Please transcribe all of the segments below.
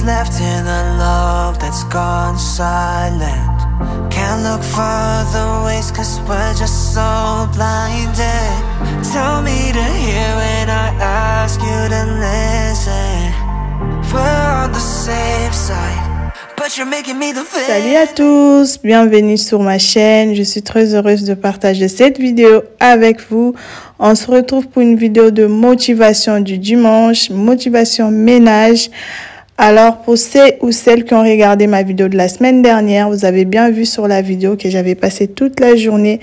what's left in a love that's gone silent. Can't look further ways cause we're just so blinded. Tell me to hear when I ask you to listen. We're on the safe side, but you're making me the villain. Salut à tous, bienvenue sur ma chaîne. Je suis très heureuse de partager cette vidéo avec vous. On se retrouve pour une vidéo de motivation du dimanche, motivation ménage. Alors pour ceux ou celles qui ont regardé ma vidéo de la semaine dernière, vous avez bien vu sur la vidéo que j'avais passé toute la journée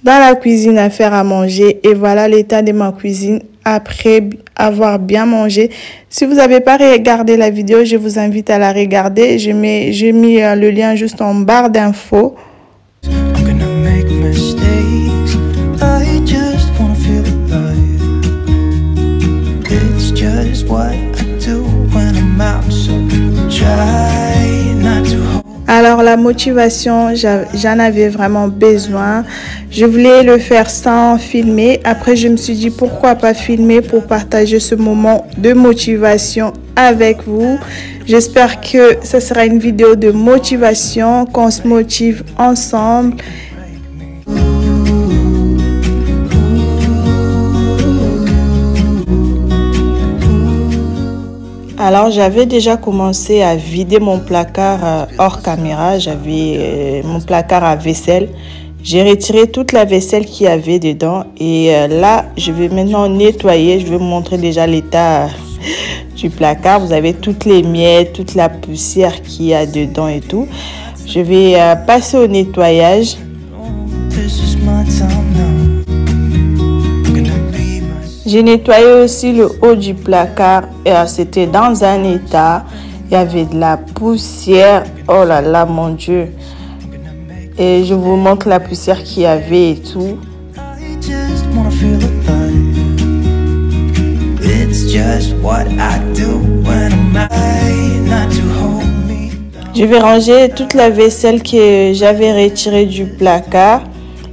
dans la cuisine à faire à manger. Et voilà l'état de ma cuisine après avoir bien mangé. Si vous n'avez pas regardé la vidéo, je vous invite à la regarder. J'ai mis le lien juste en barre d'infos. Alors la motivation, j'en avais vraiment besoin. Je voulais le faire sans filmer. Après, je me suis dit pourquoi pas filmer pour partager ce moment de motivation avec vous. J'espère que ça sera une vidéo de motivation, qu'on se motive ensemble. Alors, j'avais déjà commencé à vider mon placard hors caméra. J'avais mon placard à vaisselle. J'ai retiré toute la vaisselle qu'il y avait dedans. Et là, je vais maintenant nettoyer. Je vais vous montrer déjà l'état du placard. Vous avez toutes les miettes, toute la poussière qu'il y a dedans et tout. Je vais passer au nettoyage. J'ai nettoyé aussi le haut du placard et c'était dans un état, il y avait de la poussière, oh là là mon Dieu. Et je vous montre la poussière qu'il y avait et tout. Je vais ranger toute la vaisselle que j'avais retirée du placard.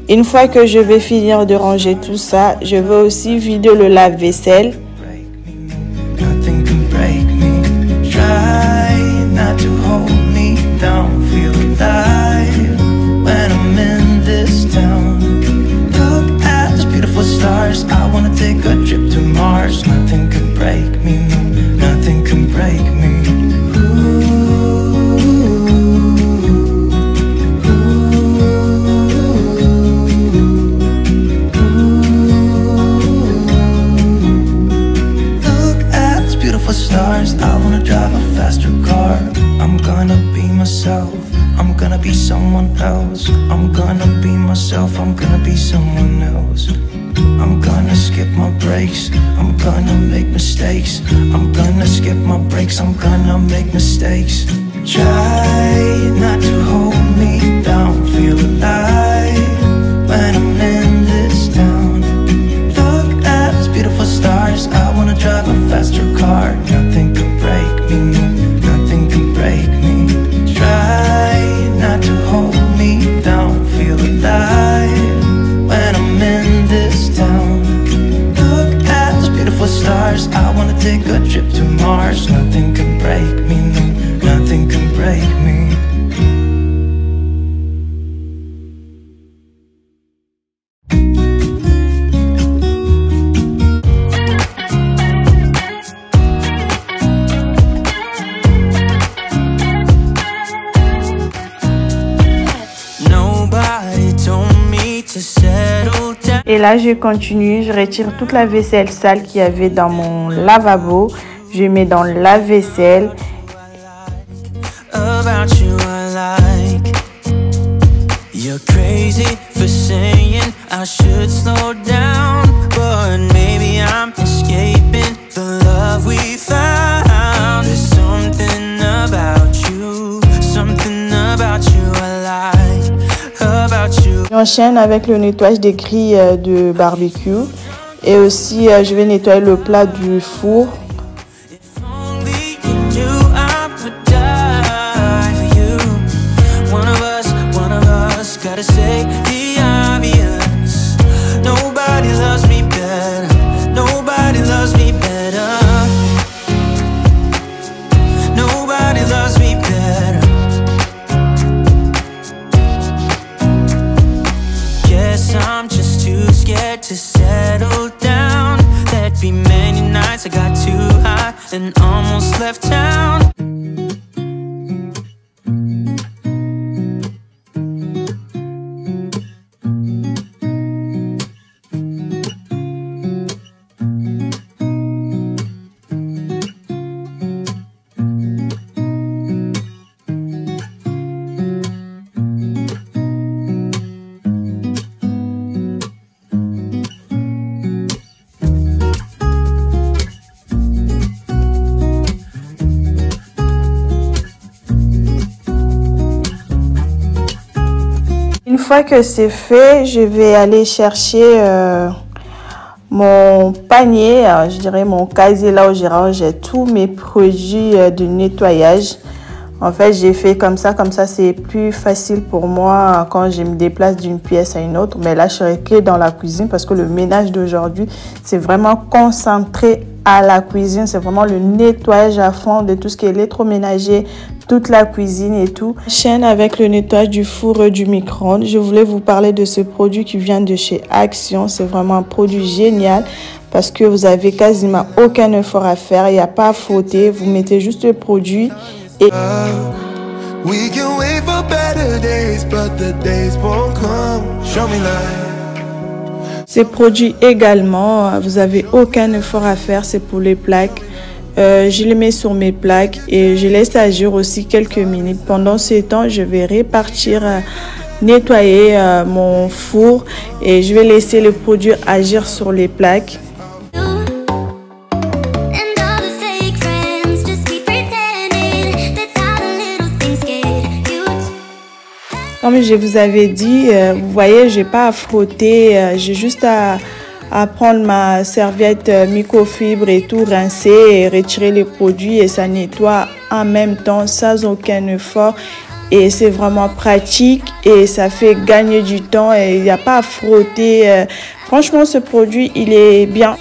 Une fois que je vais finir de ranger tout ça, je vais aussi vider le lave-vaisselle. I'm gonna be someone else. I'm gonna be myself. I'm gonna be someone else. I'm gonna skip my breaks. I'm gonna make mistakes. I'm gonna skip my breaks. I'm gonna make mistakes. Try not to hold me down. Feel alive when I'm in this town. Look at these beautiful stars. I wanna drive a faster car. Nothing can break me. No, nothing can break me. Try not to hold me down. Feel alive when I'm in this town. Look at those beautiful stars. I wanna take a trip to Mars. Nothing can break me, no, nothing can break me. Et là, je continue, je retire toute la vaisselle sale qu'il y avait dans mon lavabo. Je mets dans le lave-vaisselle. J'enchaîne avec le nettoyage des grilles de barbecue et aussi je vais nettoyer le plat du four. to settle down. There'd be many nights I got too high and almost left town. Une fois que c'est fait, je vais aller chercher mon panier, je dirais mon casier là où j'ai rangé tous mes produits de nettoyage. En fait, j'ai fait comme ça c'est plus facile pour moi quand je me déplace d'une pièce à une autre. Mais là, je serai que dans la cuisine parce que le ménage d'aujourd'hui, c'est vraiment concentré à la cuisine. C'est vraiment le nettoyage à fond de tout ce qui est électroménager, toute la cuisine et tout. Chaîne avec le nettoyage du four et du micro-ondes. Je voulais vous parler de ce produit qui vient de chez Action. C'est vraiment un produit génial parce que vous avez quasiment aucun effort à faire. Il n'y a pas à frotter. Vous mettez juste le produit et... We can wait for better days, but the days won't come. Show me light. Ces produits également, vous avez aucun effort à faire, c'est pour les plaques. Je les mets sur mes plaques et je laisse agir aussi quelques minutes. Pendant ce temps, je vais repartir nettoyer mon four et je vais laisser le produit agir sur les plaques. Comme je vous avais dit, vous voyez, j'ai pas à frotter, j'ai juste à prendre ma serviette microfibre et tout, rincer et retirer les produits et ça nettoie en même temps sans aucun effort. Et c'est vraiment pratique et ça fait gagner du temps et il n'y a pas à frotter. Franchement, ce produit, il est bien.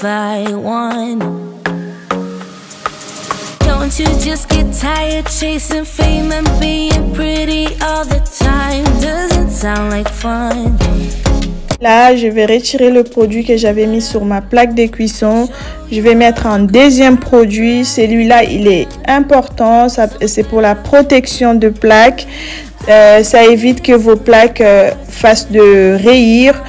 I won. Don't you just get tired chasing fame and being pretty all the time? Doesn't sound like fun. Là, je vais retirer le produit que j'avais mis sur ma plaque de cuisson. Je vais mettre un deuxième produit. Celui-là, il est important. C'est pour la protection de plaques. Ça évite que vos plaques fassent de rayures.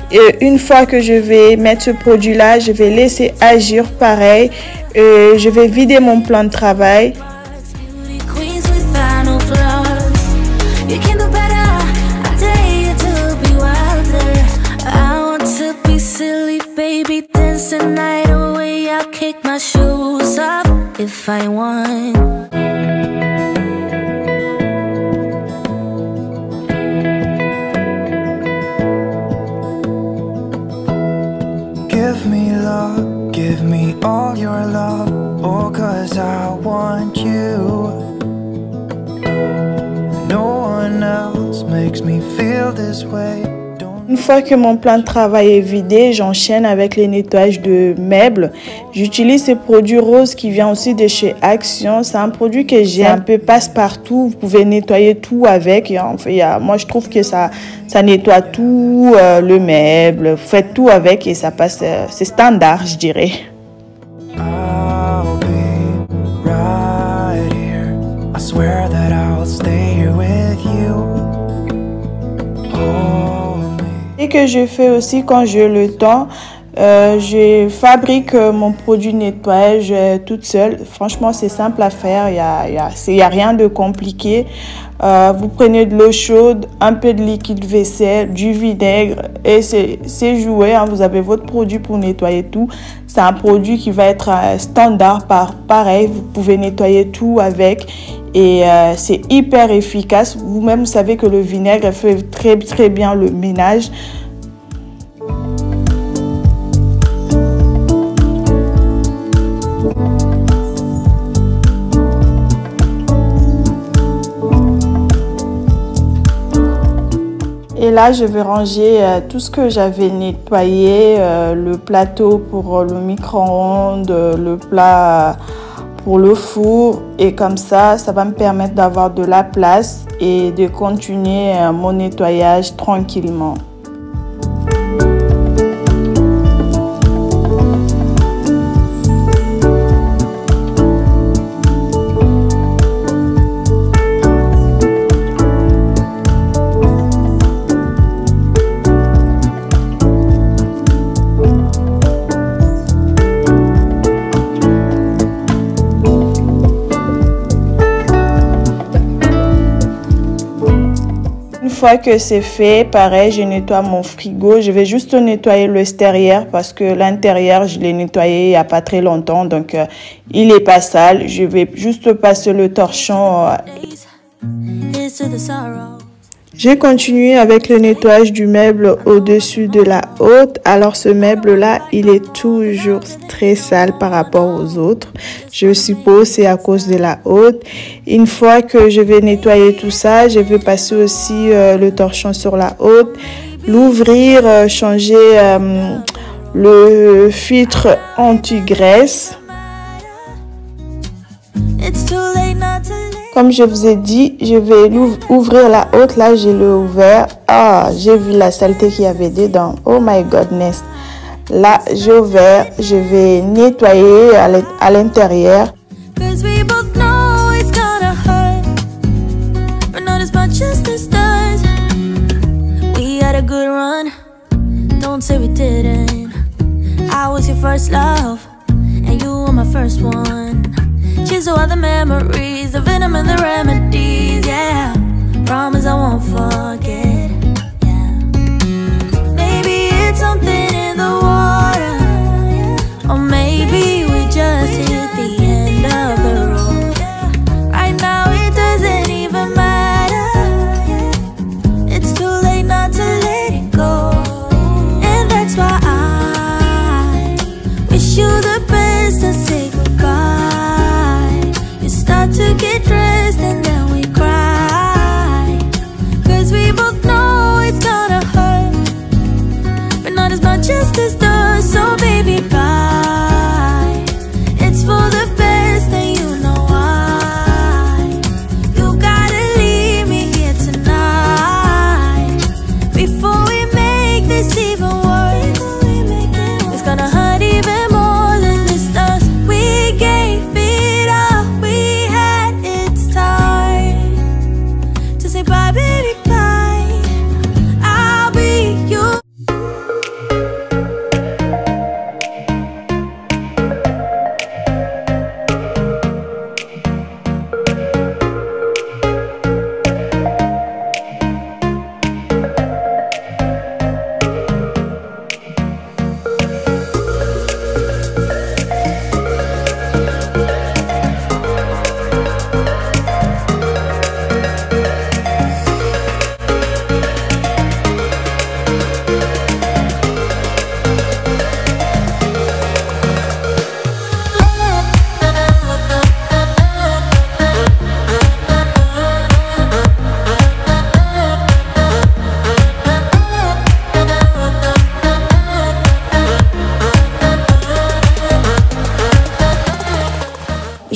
Et une fois que je vais mettre ce produit là, je vais laisser agir pareil. Je vais vider mon plan de travail. Give me love, give me all your love, oh, 'cause I want you. No one else makes me feel this way. Don't Une fois que mon plan de travail est vidé, j'enchaîne avec les nettoyages de meubles. J'utilise ce produit rose qui vient aussi de chez Action. C'est un produit que j'ai un peu passe-partout. Vous pouvez nettoyer tout avec. Moi, je trouve que ça nettoie tout, le meuble. Vous faites tout avec et ça passe. C'est standard, je dirais. I'll be right here. I swear that I'll stay here with you. Et que je fais aussi quand j'ai le temps, je fabrique mon produit de nettoyage toute seule. Franchement, c'est simple à faire, il y a rien de compliqué. Vous prenez de l'eau chaude, un peu de liquide vaisselle, du vinaigre et c'est joué. Hein, vous avez votre produit pour nettoyer tout. C'est un produit qui va être standard, pareil. Vous pouvez nettoyer tout avec. Et c'est hyper efficace. Vous-même, vous savez que le vinaigre fait très bien le ménage. Et là, je vais ranger tout ce que j'avais nettoyé, le plateau pour le micro-ondes, le plat pour le four, et comme ça va me permettre d'avoir de la place et de continuer mon nettoyage tranquillement. Une fois que c'est fait, pareil, je nettoie mon frigo. Je vais juste nettoyer l'extérieur parce que l'intérieur, je l'ai nettoyé il n'y a pas très longtemps. Donc, il n'est pas sale. Je vais juste passer le torchon. J'ai continué avec le nettoyage du meuble au-dessus de la haute. Alors ce meuble-là, il est toujours très sale par rapport aux autres. Je suppose c'est à cause de la haute. Une fois que je vais nettoyer tout ça, je vais passer aussi le torchon sur la haute, l'ouvrir, changer le filtre anti-graisse. Comme je vous ai dit, je vais ouvrir la haute. Là, je l'ai ouvert. Ah, j'ai vu la saleté qu'il y avait dedans. Oh my goodness. Là, j'ai ouvert. Je vais nettoyer à l'intérieur. Cheers to all the memories, the venom and the remedies, yeah. Promise I won't forget, yeah. Maybe it's something in the water, yeah. Or maybe we just hit the end of the road. Right now it doesn't even matter, yeah. It's too late not to let it go. And that's why I wish you the best and say goodbye. Start to get dressed and then we cry, 'cause we both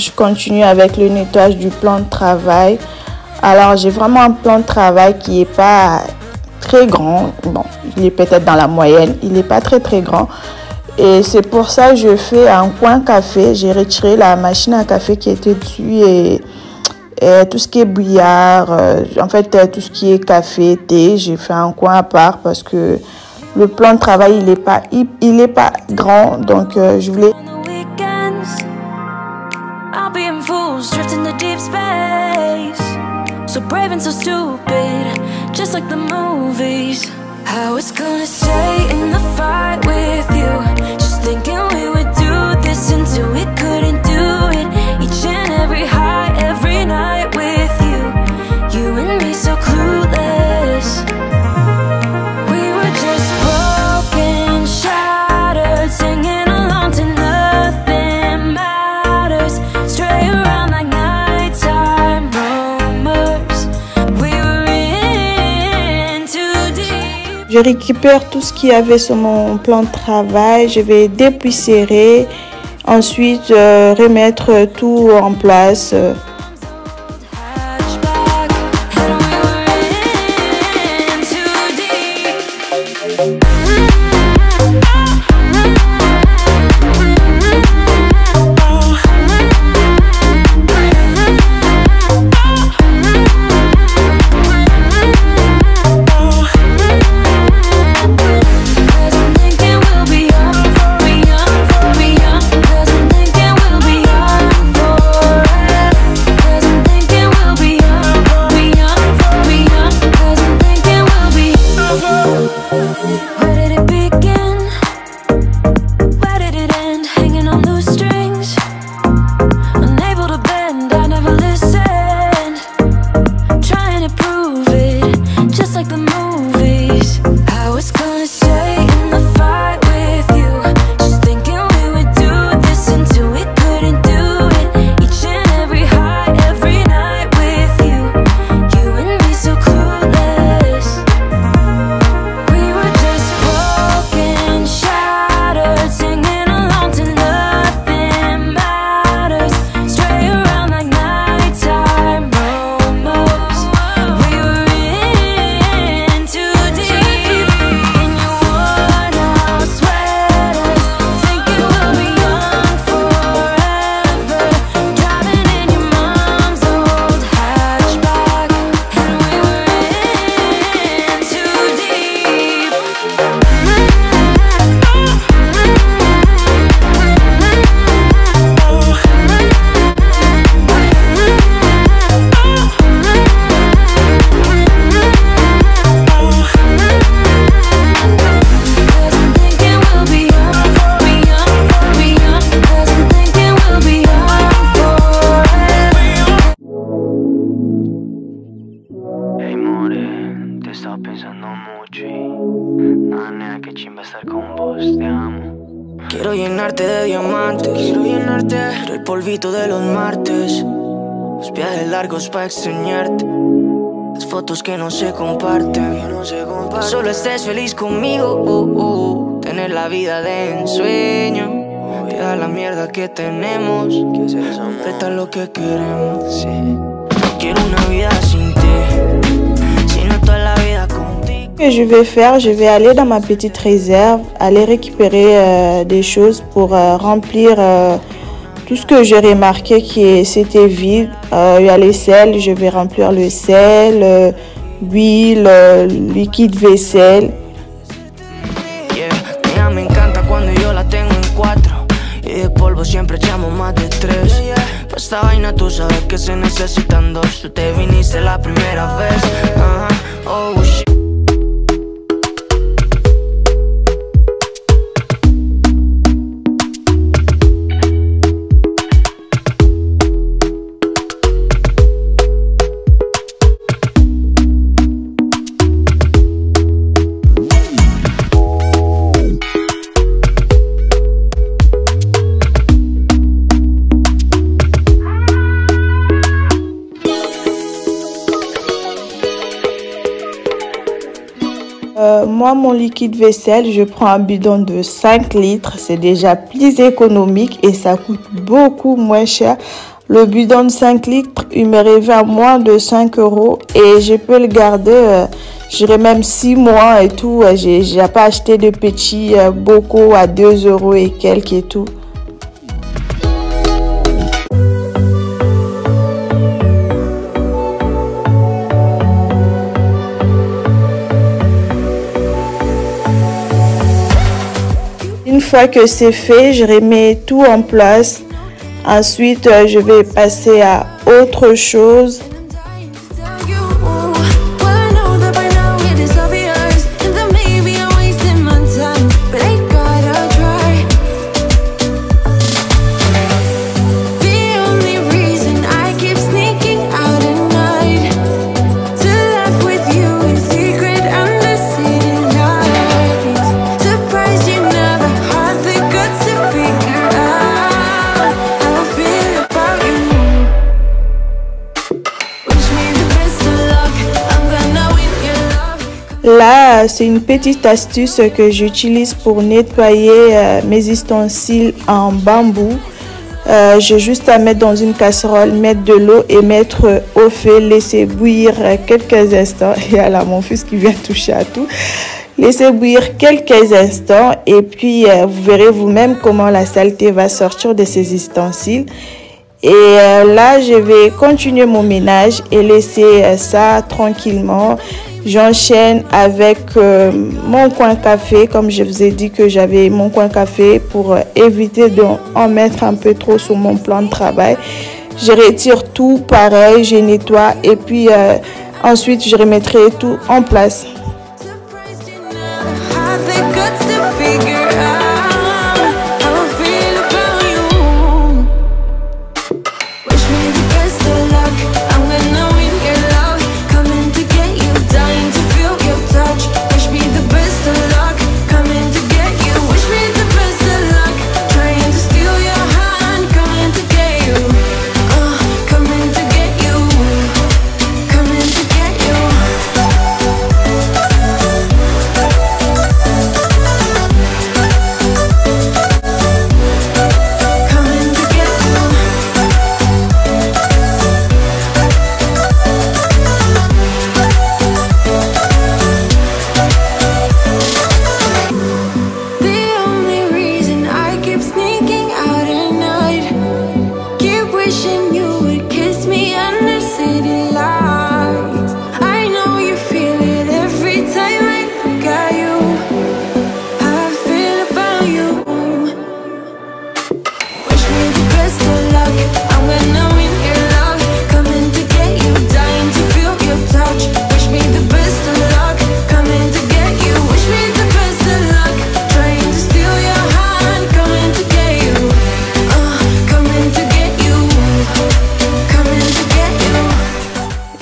je continue avec le nettoyage du plan de travail. Alors, j'ai vraiment un plan de travail qui n'est pas très grand. Bon, il est peut-être dans la moyenne. Il n'est pas très grand. Et c'est pour ça que je fais un coin café. J'ai retiré la machine à café qui était dessus et tout ce qui est bouillard. En fait, tout ce qui est café, thé, j'ai fait un coin à part parce que le plan de travail, il est pas grand. Donc, je voulais... So brave and so stupid, just like the movies. How it's gonna stay in the fight with you. Just thinking we would do this until we couldn't do it. Each and every high, every night with you. You and me so clueless. We were just broken, shattered, singing along to nothing matters. Stray around like nighttime. Je récupère tout ce qu'il y avait sur mon plan de travail. Je vais dépoussiérer. Ensuite, remettre tout en place. Quiero llenarte de diamantes, quiero llenarte del polvito de los martes, los viajes largos para extrañarte, las fotos que no se comparten, que solo estés feliz conmigo, tener la vida de ensueño, olvidar la mierda que tenemos, completar lo que queremos. No quiero una vida sin ti, sino toda la vida contigo. Ce que je vais faire, je vais aller dans ma petite réserve, aller récupérer des choses pour remplir tout ce que j'ai remarqué que c'était vide. Il y a les sels, je vais remplir le sel, l'huile, liquide vaisselle. Yeah, me encanta cuando yo la tengo en 4 y de polvo siempre echamos más de 3. Pa' esta vaina tú sabes que se necesitan 2. Tú te viniste la primera vez. Oh shit. Moi, mon liquide vaisselle, je prends un bidon de 5 litres. C'est déjà plus économique et ça coûte beaucoup moins cher. Le bidon de 5 litres, il m'est arrivé à moins de 5 € et je peux le garder, je dirais même 6 mois et tout. J'ai pas acheté de petits bocaux à 2 € et quelques et tout. Une fois que c'est fait, je remets tout en place. Ensuite, je vais passer à autre chose. Là, c'est une petite astuce que j'utilise pour nettoyer mes ustensiles en bambou. J'ai juste à mettre dans une casserole, mettre de l'eau et mettre au feu, laisser bouillir quelques instants. Et là, mon fils qui vient toucher à tout. Laissez bouillir quelques instants et puis vous verrez vous-même comment la saleté va sortir de ces ustensiles. Et là, je vais continuer mon ménage et laisser ça tranquillement. J'enchaîne avec mon coin café, comme je vous ai dit que j'avais mon coin café pour éviter d'en mettre un peu trop sur mon plan de travail. Je retire tout pareil, je nettoie et puis ensuite je remettrai tout en place.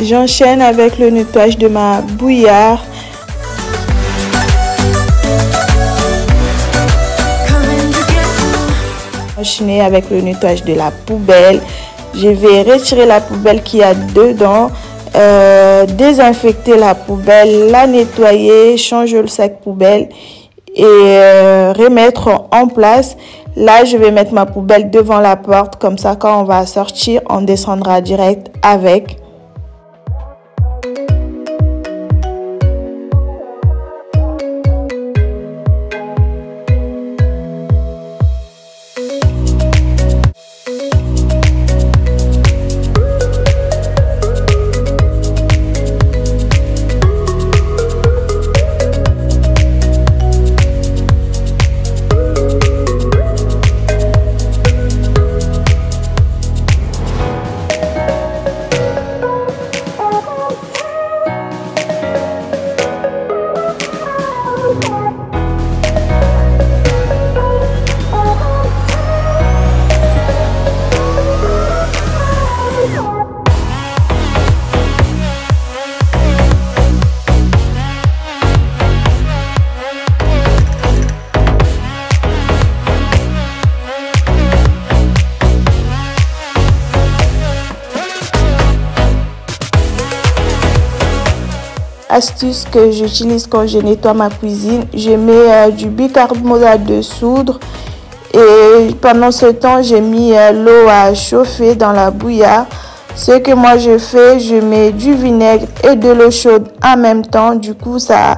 J'enchaîne avec le nettoyage de ma bouillarde. Enchaîner avec le nettoyage de la poubelle. Je vais retirer la poubelle qu'il y a dedans, désinfecter la poubelle, la nettoyer, changer le sac poubelle et remettre en place. Là, je vais mettre ma poubelle devant la porte, comme ça quand on va sortir, on descendra direct avec. Astuce que j'utilise quand je nettoie ma cuisine, je mets du bicarbonate de soude Et pendant ce temps, j'ai mis l'eau à chauffer dans la bouillarde. Ce que moi je fais, je mets du vinaigre et de l'eau chaude en même temps. Du coup, ça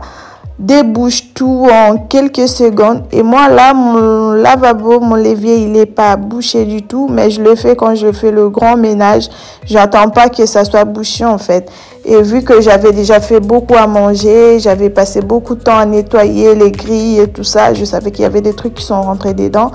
débouche tout en quelques secondes. Et moi là, mon lavabo, mon l'évier, il n'est pas bouché du tout. Mais je le fais quand je fais le grand ménage. J'attends pas que ça soit bouché en fait. Et vu que j'avais déjà fait beaucoup à manger, j'avais passé beaucoup de temps à nettoyer les grilles et tout ça. Je savais qu'il y avait des trucs qui sont rentrés dedans.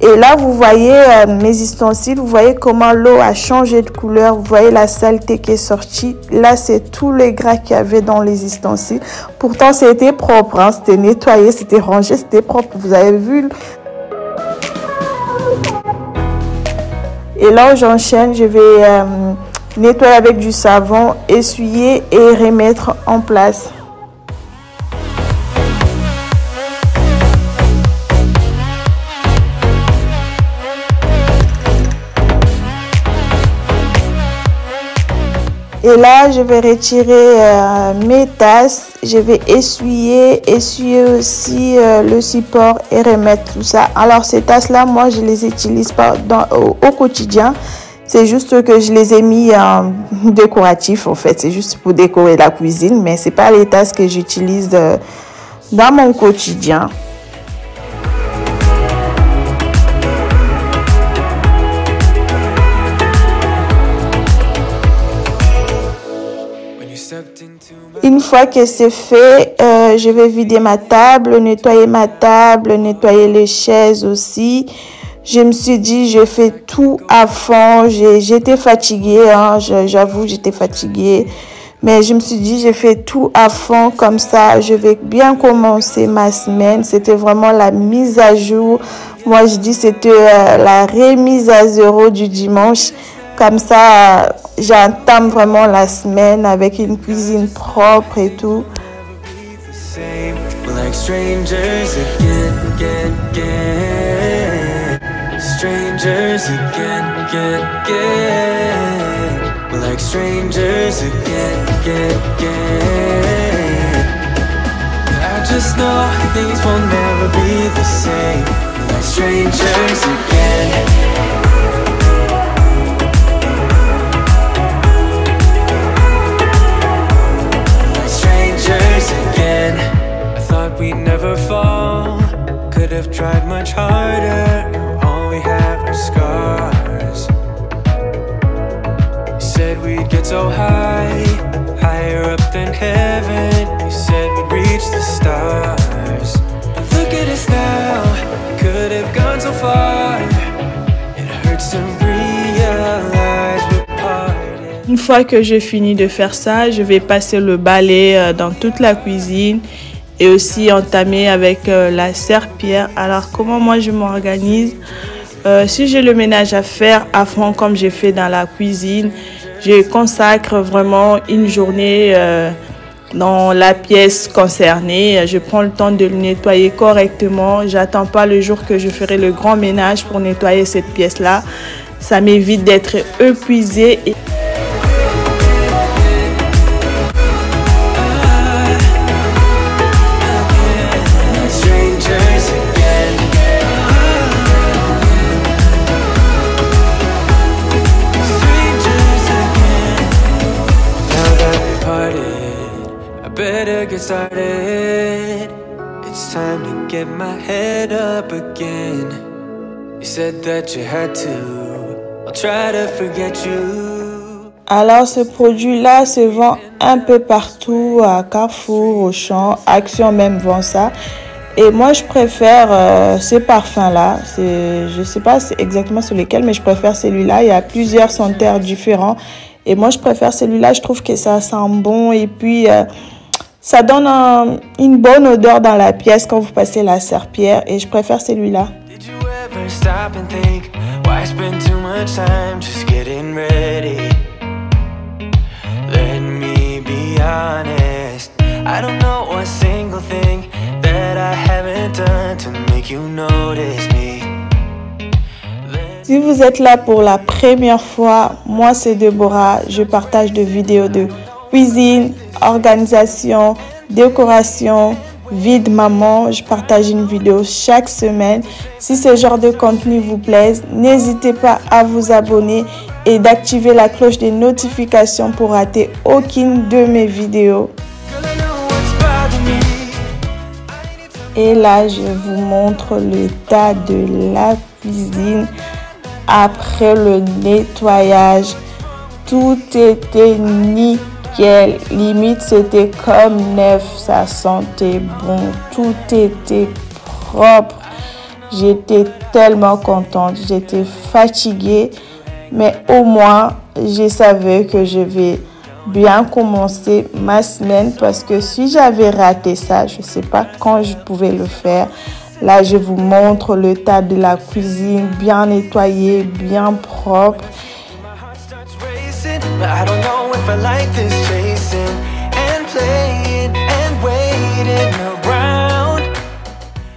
Et là, vous voyez mes ustensiles, vous voyez comment l'eau a changé de couleur, vous voyez la saleté qui est sortie. Là, c'est tous les gras qu'il y avait dans les ustensiles. Pourtant, c'était propre, hein, c'était nettoyé, c'était rangé, c'était propre. Vous avez vu? Et là, j'enchaîne, je vais nettoyer avec du savon, essuyer et remettre en place. Et là, je vais retirer mes tasses. Je vais essuyer aussi le support et remettre tout ça. Alors, ces tasses-là, moi, je les utilise pas au quotidien. C'est juste que je les ai mis décoratifs, en fait. C'est juste pour décorer la cuisine, mais c'est pas les tasses que j'utilise dans mon quotidien. Une fois que c'est fait, je vais vider ma table, nettoyer les chaises aussi. Je me suis dit, je fais tout à fond. J'étais fatiguée, hein, j'avoue, j'étais fatiguée. Mais je me suis dit, je fais tout à fond, comme ça, je vais bien commencer ma semaine. C'était vraiment la mise à jour. Moi, je dis, c'était la remise à zéro du dimanche. Comme ça, j'entame vraiment la semaine avec une cuisine propre et tout. We'd never fall, could have tried much harder. All we have are scars. You said we'd get so high, higher up than heaven. You said we'd reach the stars. But look at us now, could have gone so far. It hurts to realize we're parted. Une fois que j'ai fini de faire ça, je vais passer le balai dans toute la cuisine. Et aussi entamer avec la serpillière. Alors, comment moi je m'organise? Si j'ai le ménage à faire à fond comme j'ai fait dans la cuisine, je consacre vraiment une journée dans la pièce concernée. Je prends le temps de le nettoyer correctement. J'attends pas le jour que je ferai le grand ménage pour nettoyer cette pièce-là. Ça m'évite d'être épuisée. Better get started. It's time to get my head up again. You said that you had to. I'll try to forget you. Alors ce produit-là se vend un peu partout, à Carrefour, Auchan, Action même vend ça. Et moi je préfère ces parfums-là. Je sais pas exactement sur lesquels, mais je préfère celui-là. Il y a plusieurs senteurs différents. Et moi je préfère celui-là. Je trouve que ça sent bon et puis ça donne une bonne odeur dans la pièce quand vous passez la serpillière. Et je préfère celui-là. Si vous êtes là pour la première fois, moi c'est Deborah. Je partage des vidéos de cuisine, organisation, décoration, Vie de maman. Je partage une vidéo chaque semaine. Si ce genre de contenu vous plaise, n'hésitez pas à vous abonner et d'activer la cloche des notifications pour rater aucune de mes vidéos. Et là, je vous montre l'état de la cuisine après le nettoyage. Tout était nickel. Limite, c'était comme neuf. Ça sentait bon. Tout était propre. J'étais tellement contente. J'étais fatiguée. Mais au moins, je savais que je vais bien commencer ma semaine. Parce que si j'avais raté ça, je ne sais pas quand je pouvais le faire. Là, je vous montre l'état de la cuisine. Bien nettoyée, bien propre.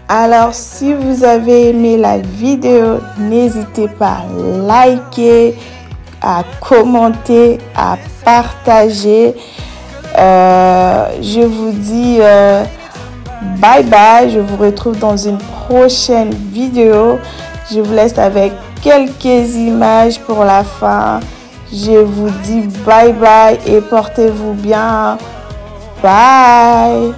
Alors, si vous avez aimé la vidéo, n'hésitez pas à liker, à commenter, à partager. Je vous dis bye bye. Je vous retrouve dans une prochaine vidéo. Je vous laisse avec quelques images pour la fin. Je vous dis bye bye et portez-vous bien. Bye.